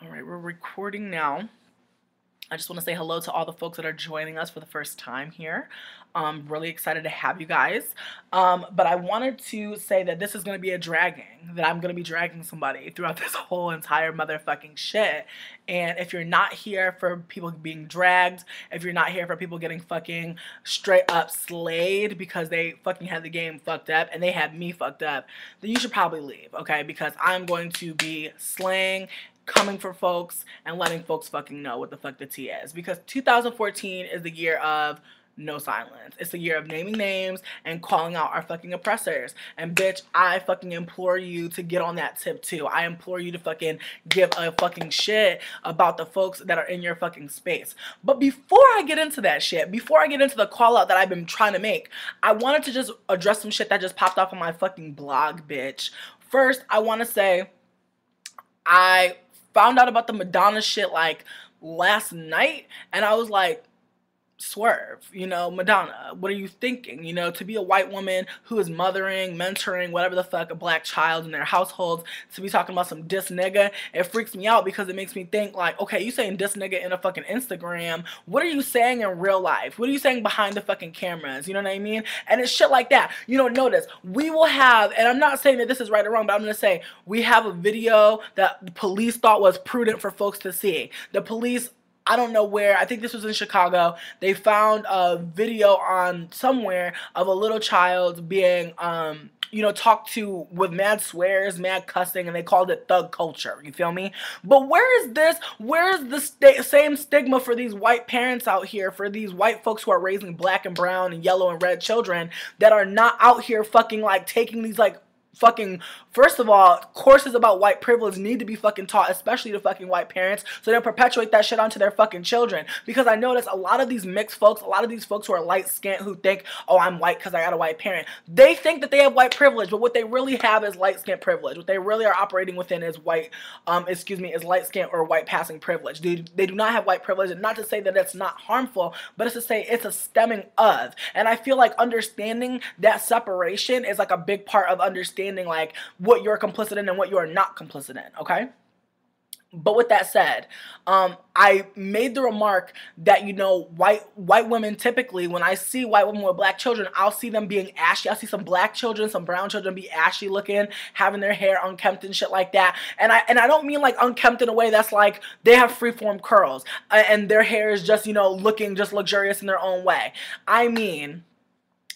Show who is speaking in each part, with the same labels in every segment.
Speaker 1: All right, we're recording now. I just want to say hello to all the folks that are joining us for the first time here. I'm really excited to have you guys. But I wanted to say that this is going to be a dragging, that I'm going to be dragging somebody throughout this whole entire motherfucking shit. And if you're not here for people being dragged, if you're not here for people getting fucking straight up slayed because they fucking had the game fucked up and they had me fucked up, then you should probably leave, okay? Because I'm going to be slaying, coming for folks, and letting folks fucking know what the fuck the tea is. Because 2014 is the year of no silence. It's the year of naming names and calling out our fucking oppressors. And bitch, I fucking implore you to get on that tip too. I implore you to fucking give a fucking shit about the folks that are in your fucking space. But before I get into that shit, before I get into the call out that I've been trying to make, I wanted to just address some shit that just popped off on my fucking blog, bitch. First, I want to say I found out about the Madonna shit like last night, and I was like, swerve, you know, Madonna, what are you thinking? You know, to be a white woman who is mothering, mentoring, whatever the fuck, a black child in their households, to be talking about some dis nigga, it freaks me out because it makes me think like, okay, you saying dis nigga in a fucking Instagram, what are you saying in real life? What are you saying behind the fucking cameras? You know what I mean? And it's shit like that. You know, notice, we will have, and I'm not saying that this is right or wrong, but I'm gonna say, we have a video that the police thought was prudent for folks to see. The police, I don't know where, I think this was in Chicago, they found a video on somewhere of a little child being, you know, talked to with mad swears, mad cussing, and they called it thug culture, you feel me? But where is the same stigma for these white parents out here, for these white folks who are raising black and brown and yellow and red children that are not out here fucking like taking these like fucking, first of all, courses about white privilege need to be fucking taught, especially to fucking white parents, so they don't perpetuate that shit onto their fucking children. Because I notice a lot of these mixed folks, a lot of these folks who are light-skinned, who think, oh, I'm white because I got a white parent, they think that they have white privilege, but what they really have is light-skinned privilege. What they really are operating within is white, is light-skinned or white passing privilege. They do not have white privilege, and not to say that it's not harmful, but it's to say it's a stemming of. And I feel like understanding that separation is like a big part of understanding like what you're complicit in and what you are not complicit in, okay? But with that said, I made the remark that, you know, white women typically, when I see white women with black children, I'll see them being ashy. I'll see some black children, some brown children be ashy looking, having their hair unkempt and shit like that. And I don't mean like unkempt in a way that's like they have freeform curls and their hair is just, you know, looking just luxurious in their own way. I mean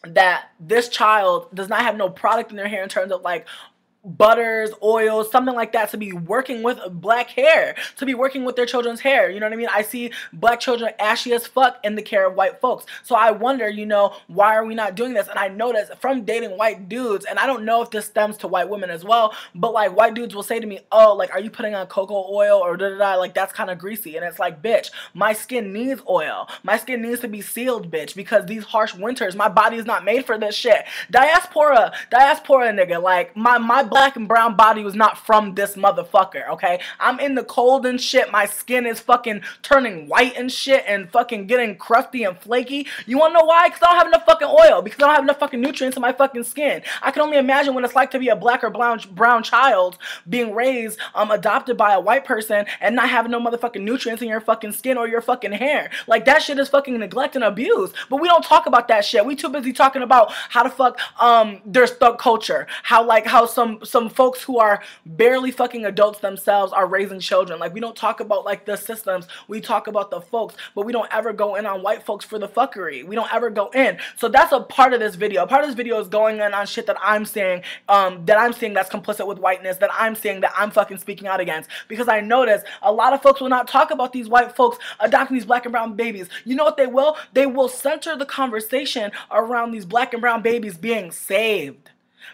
Speaker 1: that this child does not have no product in their hair in terms of like butters, oils, something like that, to be working with black hair, to be working with their children's hair. You know what I mean? I see black children ashy as fuck in the care of white folks. So I wonder, you know, why are we not doing this? And I notice from dating white dudes, and I don't know if this stems to white women as well, but like white dudes will say to me, oh, like, are you putting on cocoa oil or da-da-da, like that's kind of greasy. And it's like, bitch, my skin needs oil. My skin needs to be sealed, bitch, because these harsh winters, my body is not made for this shit. Diaspora nigga, like my black and brown body was not from this motherfucker, okay? I'm in the cold and shit. My skin is fucking turning white and shit and fucking getting crusty and flaky. You wanna know why? Because I don't have enough fucking oil. Because I don't have enough fucking nutrients in my fucking skin. I can only imagine what it's like to be a black or brown child being raised, adopted by a white person and not having no motherfucking nutrients in your fucking skin or your fucking hair. Like, that shit is fucking neglect and abuse. But we don't talk about that shit. We too busy talking about how the fuck there's thug culture. How some folks who are barely fucking adults themselves are raising children. Like, we don't talk about like the systems, we talk about the folks, but we don't ever go in on white folks for the fuckery. We don't ever go in. So that's a part of this video. A part of this video is going in on shit that I'm saying that's complicit with whiteness, that I'm saying that I'm fucking speaking out against. Because I notice a lot of folks will not talk about these white folks adopting these black and brown babies. You know what they will? They will center the conversation around these black and brown babies being saved.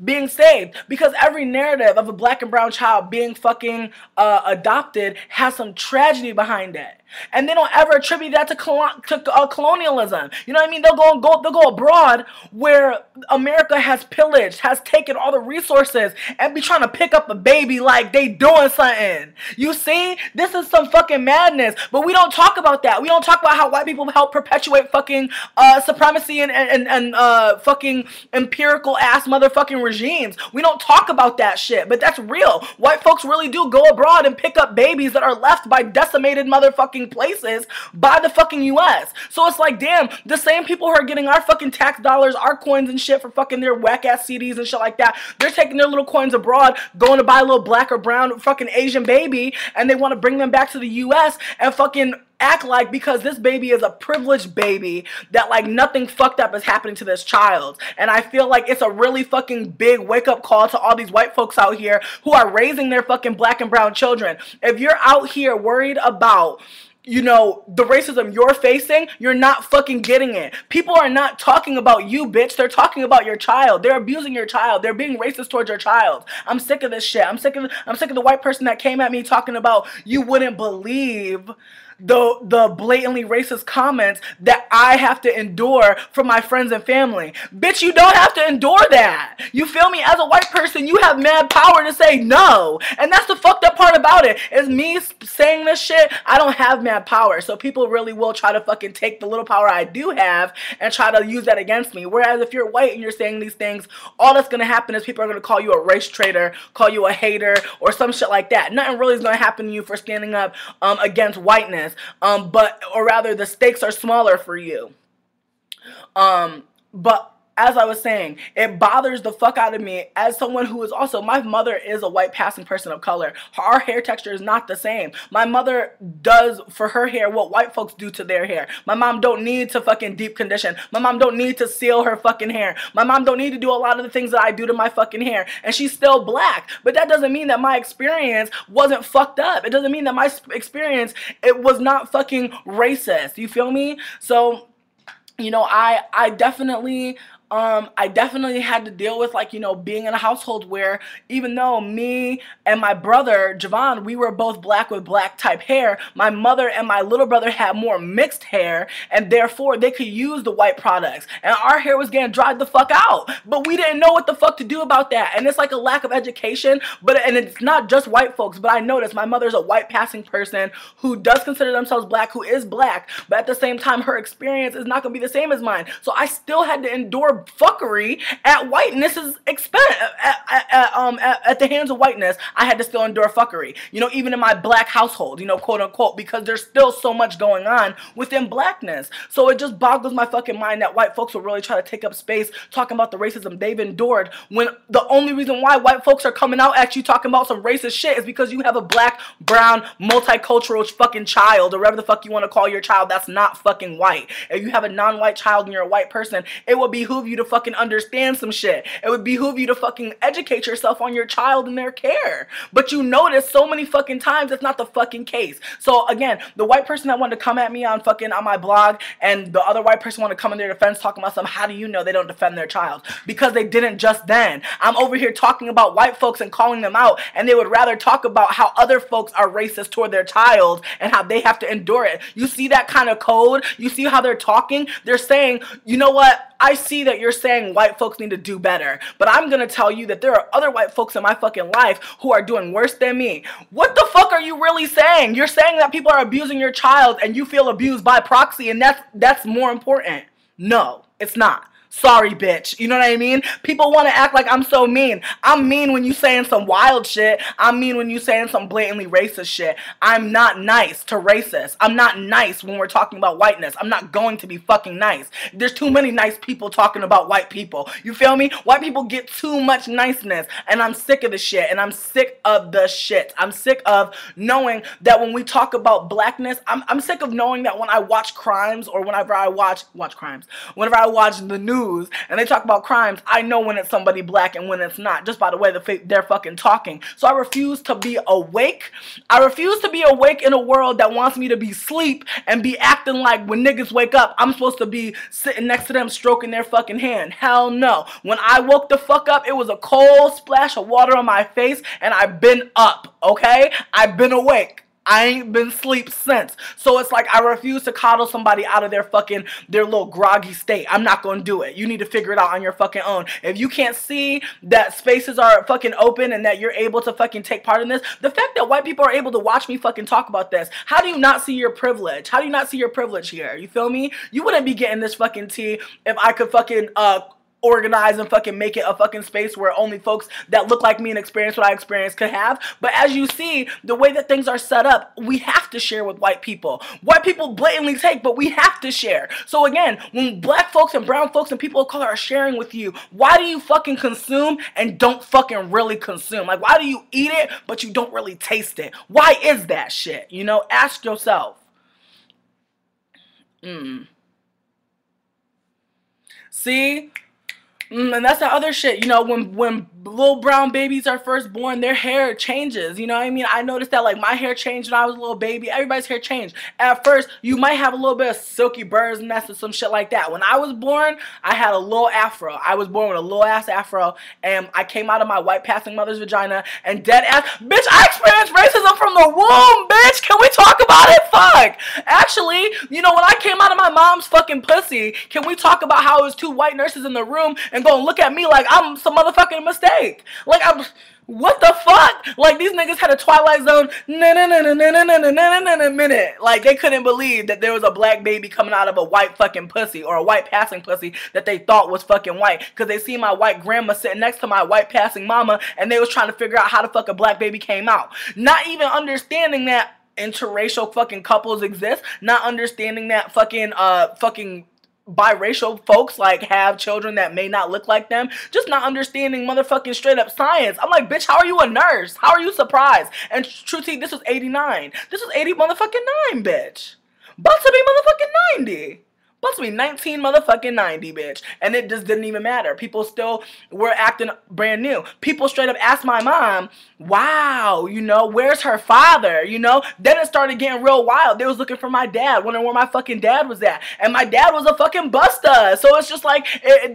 Speaker 1: Because every narrative of a black and brown child being fucking adopted has some tragedy behind it. And they don't ever attribute that to colonialism. You know what I mean? They'll go abroad where America has pillaged, has taken all the resources, and be trying to pick up a baby like they doing something. You see? This is some fucking madness. But we don't talk about that. We don't talk about how white people help perpetuate fucking supremacy and fucking empirical ass motherfucking regimes. We don't talk about that shit. But that's real. White folks really do go abroad and pick up babies that are left by decimated motherfucking places by the fucking US. So it's like, damn, the same people who are getting our fucking tax dollars, our coins and shit for fucking their whack ass CDs and shit like that, they're taking their little coins abroad, going to buy a little black or brown fucking Asian baby, and they want to bring them back to the US and fucking act like because this baby is a privileged baby that like nothing fucked up is happening to this child. And I feel like it's a really fucking big wake up call to all these white folks out here who are raising their fucking black and brown children. If you're out here worried about, you know, the racism you're facing, you're not fucking getting it. People are not talking about you, bitch. They're talking about your child. They're abusing your child. They're being racist towards your child. I'm sick of this shit. I'm sick of the white person that came at me talking about you wouldn't believe the blatantly racist comments that I have to endure from my friends and family. Bitch, you don't have to endure that. You feel me? As a white person, you have mad power to say no. And that's the fucked up part about it. Is me saying this shit, I don't have mad power. So people really will try to fucking take the little power I do have and try to use that against me. Whereas if you're white and you're saying these things, all that's going to happen is people are going to call you a race traitor, call you a hater, or some shit like that. Nothing really is going to happen to you for standing up against whiteness. Or rather, the stakes are smaller for you. But as I was saying, it bothers the fuck out of me as someone who is also, my mother is a white passing person of color. Our hair texture is not the same. My mother does for her hair what white folks do to their hair. My mom don't need to fucking deep condition. My mom don't need to seal her fucking hair. My mom don't need to do a lot of the things that I do to my fucking hair. And she's still black. But that doesn't mean that my experience wasn't fucked up. It doesn't mean that my experience, it was not fucking racist. You feel me? So, you know, I definitely had to deal with, like, you know, being in a household where even though me and my brother, Javon, we were both black with black type hair, my mother and my little brother had more mixed hair, and therefore they could use the white products. And our hair was getting dried the fuck out. But we didn't know what the fuck to do about that. And it's like a lack of education, and it's not just white folks, but I noticed my mother's a white passing person who does consider themselves black, who is black, but at the same time, her experience is not going to be the same as mine. So I still had to endure fuckery at Whiteness's expense. At the hands of Whiteness, I had to still endure fuckery. You know, even in my black household, you know, quote unquote, because there's still so much going on within blackness. So it just boggles my fucking mind that white folks will really try to take up space talking about the racism they've endured, when the only reason why white folks are coming out at you talking about some racist shit is because you have a black, brown, multicultural fucking child, or whatever the fuck you want to call your child that's not fucking white. If you have a non-white child and you're a white person, it will behoove you to fucking understand some shit. It would behoove you to fucking educate yourself on your child and their care. But you notice so many fucking times it's not the fucking case. So again, the white person that wanted to come at me on my blog, and the other white person wanted to come in their defense talking about some, how do you know they don't defend their child? Because they didn't just then. I'm over here talking about white folks and calling them out, and they would rather talk about how other folks are racist toward their child and how they have to endure it. You see that kind of code? You see how they're talking? They're saying, you know what? I see that you're saying white folks need to do better, but I'm going to tell you that there are other white folks in my fucking life who are doing worse than me. What the fuck are you really saying? You're saying that people are abusing your child and you feel abused by proxy, and that's more important. No, it's not. Sorry, bitch. You know what I mean? People want to act like I'm so mean. I'm mean when you saying some wild shit. I'm mean when you saying some blatantly racist shit. I'm not nice to racists. I'm not nice when we're talking about whiteness. I'm not going to be fucking nice. There's too many nice people talking about white people. You feel me? White people get too much niceness, and I'm sick of the shit, and I'm sick of the shit. I'm sick of knowing that when we talk about blackness, I'm sick of knowing that when I watch crimes, or whenever I watch the news, and they talk about crimes, I know when it's somebody black and when it's not, just by the way they're fucking talking. So I refuse to be awake. I refuse to be awake in a world that wants me to be asleep and be acting like when niggas wake up, I'm supposed to be sitting next to them stroking their fucking hand. Hell no. When I woke the fuck up, it was a cold splash of water on my face, and I've been up, okay? I've been awake. I ain't been asleep since. So it's like I refuse to coddle somebody out of their little groggy state. I'm not gonna do it. You need to figure it out on your fucking own. If you can't see that spaces are fucking open and that you're able to fucking take part in this, the fact that white people are able to watch me fucking talk about this, how do you not see your privilege? How do you not see your privilege here? You feel me? You wouldn't be getting this fucking tea if I could fucking organize and fucking make it a fucking space where only folks that look like me and experience what I experience could have. But as you see, the way that things are set up, we have to share with white people. White people blatantly take, but we have to share. So again, when black folks and brown folks and people of color are sharing with you, why do you fucking consume and don't fucking really consume? Like, why do you eat it, but you don't really taste it? Why is that shit? You know, ask yourself. See? And that's the other shit, you know, when little brown babies are first born, their hair changes, you know what I mean? I noticed that, like, my hair changed when I was a little baby. Everybody's hair changed. At first, you might have a little bit of silky bird's nest or some shit like that. When I was born, I had a little afro. I was born with a little ass afro, and I came out of my white passing mother's vagina, and dead ass, bitch, I experienced racism from the womb, bitch! Can we talk about it? Fuck! Actually, you know, when I came out of my mom's fucking pussy, can we talk about how it was two white nurses in the room and gonna look at me like I'm some motherfucking mistake? Like, what the fuck? Like, these niggas had a Twilight Zone minute. Like, they couldn't believe that there was a black baby coming out of a white fucking pussy, or a white passing pussy that they thought was fucking white, because they see my white grandma sitting next to my white passing mama, and they was trying to figure out how the fuck a black baby came out, not even understanding that interracial fucking couples exist, not understanding that fucking biracial folks like have children that may not look like them, just not understanding motherfucking straight up science. I'm like, bitch, how are you a nurse? How are you surprised? And truth this was 89. This was 80 motherfucking 9, bitch. About to be motherfucking 90. Supposed to be 19 motherfucking 90, bitch. And it just didn't even matter. People still were acting brand new. People straight up asked my mom, wow, you know, where's her father? You know, then it started getting real wild. They was looking for my dad, wondering where my fucking dad was at. And my dad was a fucking buster. So it's just like,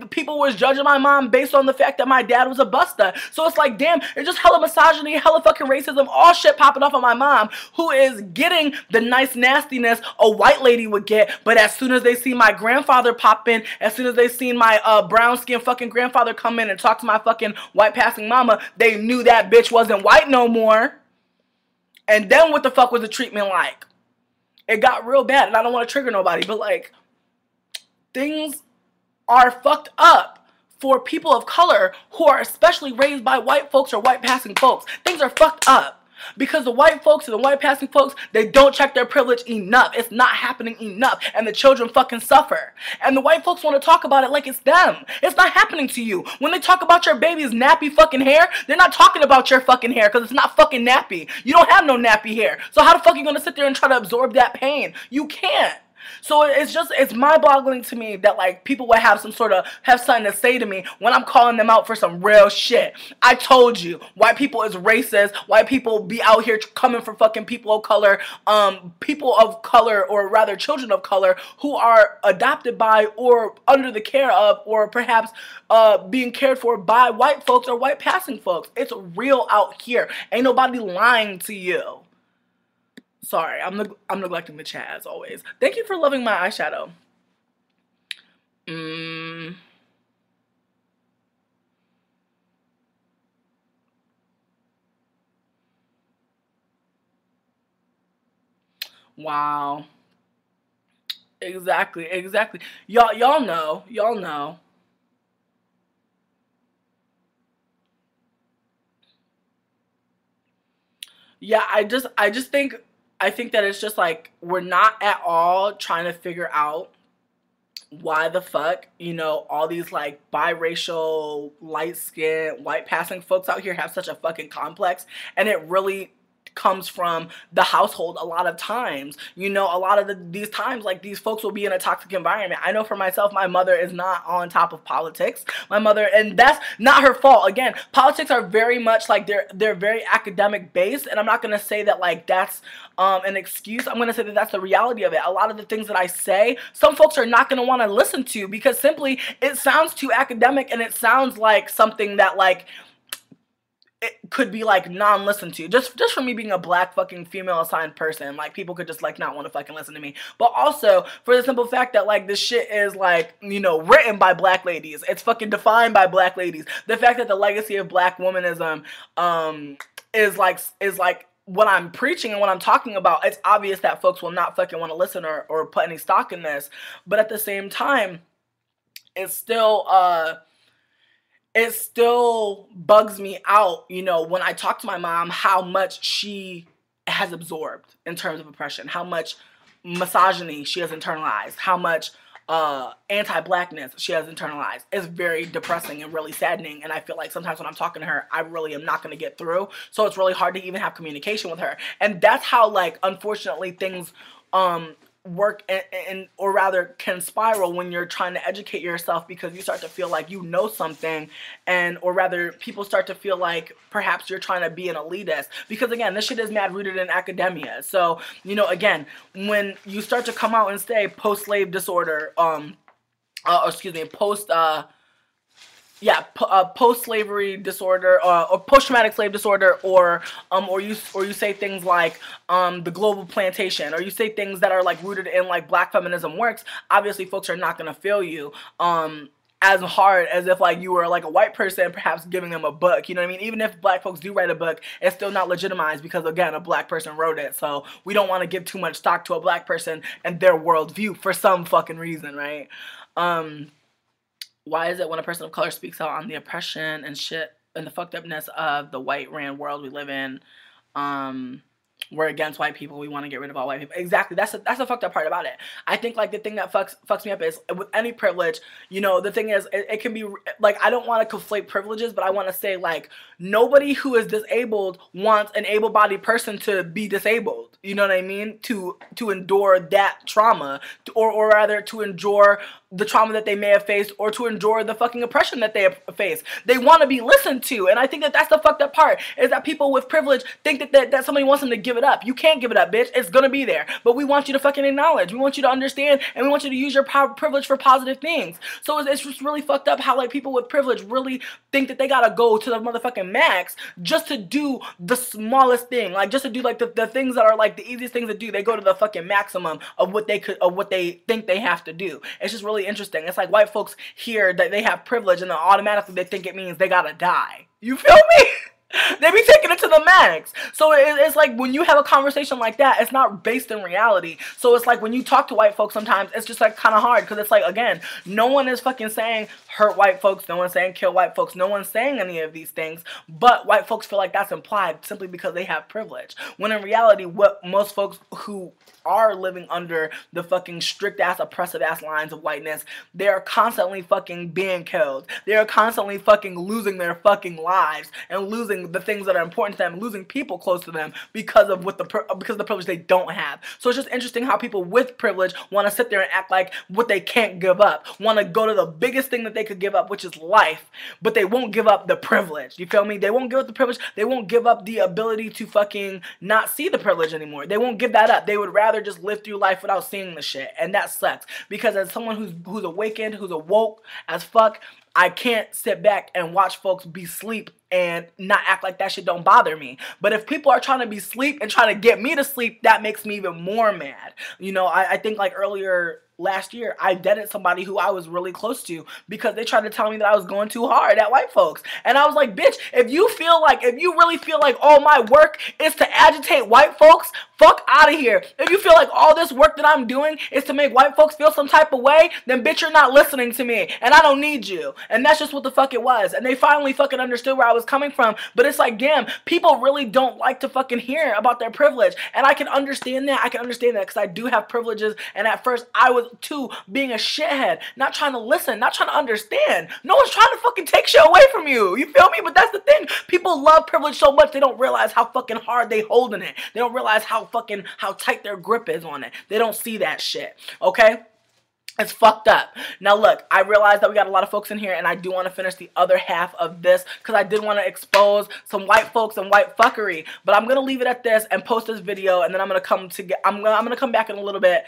Speaker 1: people was judging my mom based on the fact that my dad was a buster. So it's like, damn, it's just hella misogyny, hella fucking racism, all shit popping off on my mom, who is getting the nice nastiness a white lady would get. But as soon as they see my grandfather pop in, as soon as they seen my brown skin fucking grandfather come in and talk to my fucking white passing mama, they knew that bitch wasn't white no more. And then what the fuck was the treatment like? It got real bad, and I don't want to trigger nobody, but like, things are fucked up for people of color who are especially raised by white folks or white passing folks. Things are fucked up. Because the white folks and the white passing folks, they don't check their privilege enough. It's not happening enough. And the children fucking suffer. And the white folks want to talk about it like it's them. It's not happening to you. When they talk about your baby's nappy fucking hair, they're not talking about your fucking hair because it's not fucking nappy. You don't have no nappy hair. So how the fuck are you going to sit there and try to absorb that pain? You can't. So it's mind-boggling to me that like people would have something to say to me when I'm calling them out for some real shit. I told you, white people is racist. White people be out here coming for fucking people of color, or rather children of color who are adopted by or under the care of or perhaps being cared for by white folks or white passing folks. It's real out here. Ain't nobody lying to you. Sorry, I'm neglecting the chat as always. Thank you for loving my eyeshadow. Wow. Exactly. Y'all know. Yeah, I think that it's just like, we're not at all trying to figure out why the fuck, you know, all these like biracial, light skinned, white passing folks out here have such a fucking complex. And it really comes from the household a lot of times. You know, a lot of these times, like, these folks will be in a toxic environment. I know for myself, my mother is not on top of politics. My mother, and that's not her fault. Again, politics are very much like, they're very academic based, and I'm not going to say that like that's an excuse. I'm going to say that that's the reality of it. A lot of the things that I say, some folks are not going to want to listen to because simply it sounds too academic, and it sounds like something that like it could be like non-listened to, just for me being a black fucking female assigned person. Like, people could just like not want to fucking listen to me. But also for the simple fact that like this shit is like, you know, written by black ladies, it's fucking defined by black ladies. The fact that the legacy of black womanism is like what I'm preaching and what I'm talking about, it's obvious that folks will not fucking want to listen or put any stock in this. But at the same time, it still bugs me out, you know, when I talk to my mom, how much she has absorbed in terms of oppression, how much misogyny she has internalized, how much anti-blackness she has internalized. It's very depressing and really saddening, and I feel like sometimes when I'm talking to her, I really am not going to get through, so it's really hard to even have communication with her. And that's how, like, unfortunately things work or rather can spiral when you're trying to educate yourself, because you start to feel like you know something, and or rather people start to feel like perhaps you're trying to be an elitist, because again, this shit is mad rooted in academia. So, you know, again, when you start to come out and say post-slave disorder, post-slavery disorder, or post-traumatic slave disorder, or you say things like the global plantation, or you say things that are like rooted in like black feminism works, obviously folks are not gonna feel you as hard as if like you were like a white person perhaps giving them a book. You know what I mean? Even if black folks do write a book, it's still not legitimized because, again, a black person wrote it. So we don't want to give too much stock to a black person and their worldview for some fucking reason, right? Why is it when a person of color speaks out on the oppression and shit and the fucked upness of the white RANT world we live in, we're against white people, we want to get rid of all white people? Exactly. That's the fucked up part about it. I think like the thing that fucks me up is with any privilege, you know, the thing is it can be like, I don't want to conflate privileges, but I want to say like nobody who is disabled wants an able-bodied person to be disabled. You know what I mean? To endure that trauma, or rather to endure the trauma that they may have faced, or to endure the fucking oppression that they have faced. They want to be listened to, and I think that that's the fucked up part, is that people with privilege think that somebody wants them to give it up. You can't give it up, bitch. It's gonna be there, but we want you to fucking acknowledge. We want you to understand, and we want you to use your privilege for positive things. So it's just really fucked up how like people with privilege really think that they gotta go to the motherfucking max just to do the smallest thing, like just to do like the things that are like the easiest things to do. They go to the fucking maximum of what they think they have to do. It's just really interesting. It's like white folks hear that they have privilege and then automatically they think it means they gotta die. You feel me? They be taking it to the max. So it's like when you have a conversation like that, it's not based in reality. So it's like when you talk to white folks sometimes, it's just like kind of hard, because it's like, again, no one is fucking saying hurt white folks, no one's saying kill white folks, no one's saying any of these things, but white folks feel like that's implied simply because they have privilege. When in reality, what most folks who are living under the fucking strict ass oppressive ass lines of whiteness, they are constantly fucking being killed. They are constantly fucking losing their fucking lives and losing the things that are important to them, losing people close to them because of the privilege they don't have. So it's just interesting how people with privilege want to sit there and act like what they can't give up, want to go to the biggest thing that they could give up, which is life, but they won't give up the privilege. You feel me? They won't give up the privilege. They won't give up the ability to fucking not see the privilege anymore. They won't give that up. They would rather just live through life without seeing the shit, and that sucks, because as someone who's awakened, who's awoke as fuck, I can't sit back and watch folks be sleep and not act like that shit don't bother me. But if people are trying to be sleep and trying to get me to sleep, that makes me even more mad. You know, I think like earlier last year, I deaded somebody who I was really close to because they tried to tell me that I was going too hard at white folks. And I was like, bitch, if you really feel like all my work is to agitate white folks, fuck out of here. If you feel like all this work that I'm doing is to make white folks feel some type of way, then bitch, you're not listening to me, and I don't need you. And that's just what the fuck it was. And they finally fucking understood where I was coming from. But it's like, damn, people really don't like to fucking hear about their privilege. And I can understand that. I can understand that because I do have privileges. And at first I was too, being a shithead, not trying to listen, not trying to understand. No one's trying to fucking take shit away from you. You feel me? But that's the thing. People love privilege so much they don't realize how fucking hard they holding it. They don't realize how tight their grip is on it. They don't see that shit. Okay? It's fucked up. Now look, I realize that we got a lot of folks in here, and I do want to finish the other half of this because I did want to expose some white folks and white fuckery. But I'm gonna leave it at this and post this video, and then I'm gonna come back in a little bit.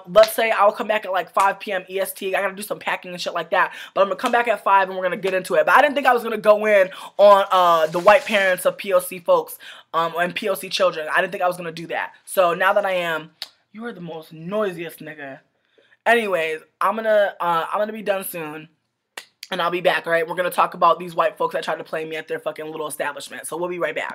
Speaker 1: Let's say I'll come back at like 5 p.m. EST. I gotta do some packing and shit like that. But I'm gonna come back at 5, and we're gonna get into it. But I didn't think I was gonna go in on the white parents of POC folks and POC children. I didn't think I was gonna do that. So now that I am, you are the most noisiest nigga. Anyways, I'm gonna be done soon, and I'll be back. All right, we're gonna talk about these white folks that tried to play me at their fucking little establishment. So we'll be right back.